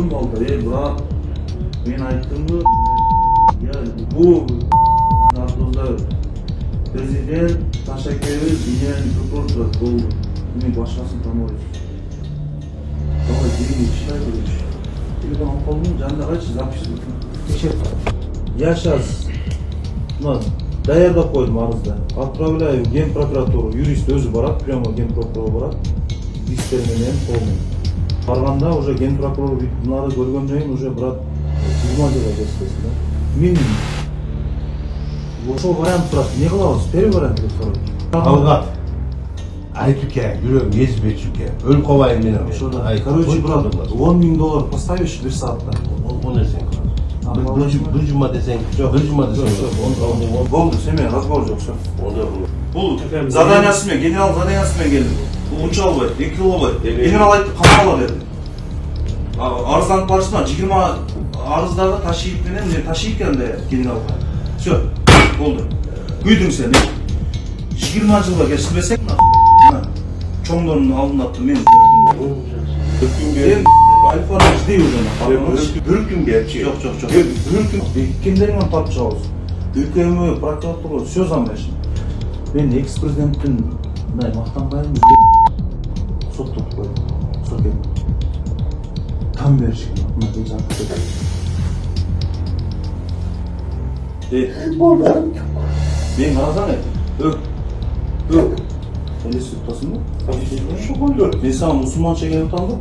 koydum oldu. Bırak. Ben ayttım mı? Ya bu Narkozda prezident Taşakeri dinleyen prokuror oldu. Bunu başkasını tanımıyoruz. Ama dini işler görmüş. Bir bana kolunun canına kaç zapıştı. Я сейчас даярдап койдум арызды. Отправляю в Генпрокуратуру. Юрист өзү барат, прямо Генпрокурор барат. Дистер менен колун. Барганда уже Генпрокурор мынарды көргөндөн кийин уже брат 20 жылга кесесиң да. Мен ошол вариант турат. Не кылабыз? Первый вариант деп сурайт. Талгат. Айтуке, жүрөм езбечуке. Өл кобайын менен. Короче, брат, $10,000 поставишь bir saatte. О нерсең кыласың. Bir жума десең, bir жума десең. Болду, семен разговор жок. Бул заданиясы менен, генерал заданиясы менен келдим. Бул унча албайт, 2 жыл албайт. Генерал айтты, камала деді. Арызданып барышына 20 арыздарды ташиып менен, мен ташиып келем де генералга. Всё, болду. Күйдүң сен. 20 жылга кеширбесең, чоңдордун алдында аттым мен. Альфаны ждей уже. Bir gün gerçi. Yok. Bir gün kimlerin tapıp çağız. Ülkemi prokuratura söz anlayışın. Ben ex-prezidentin mahtan bayım sok tutup koydum. Sok edin. Tam bir şey. Buna heyecan tutup. Ben ağzan et. Ök. Sen de süt tasın mı? Ben sana Müslüman çekeni utandım.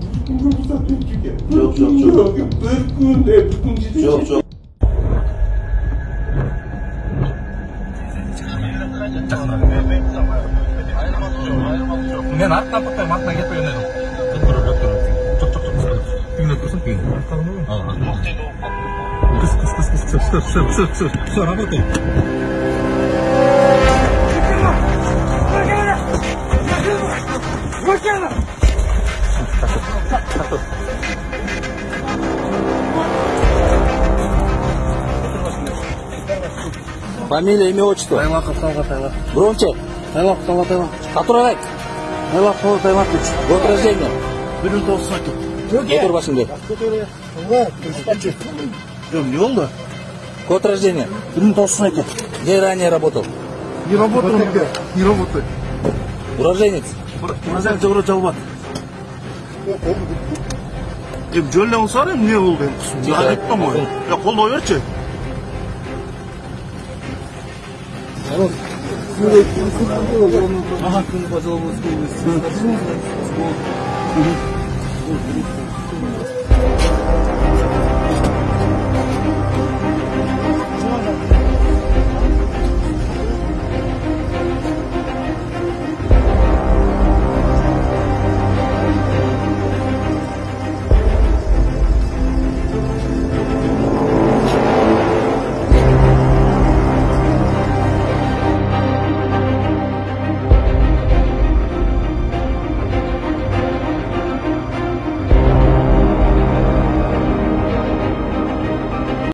Yok. Men attan bakayım, attan gitmeyin dedim. Çok. Yine dursun ki. Kıs. Sonra bakayım. Фамилия, имя, отчество. Тайлаков, Тайлак. Громче. Тайлак. Который райк? Тайлак. Год рождения. 1992. Otur başımda. Не oldu? Год рождения. 1992. Где ранее работал? Не работал нигде. Не работает. Уроженец. Уроженец город Жалбат. Жолле болса не oldu? Ayıptım o. Ya kol doyurçu. Aha, kız bacı olması.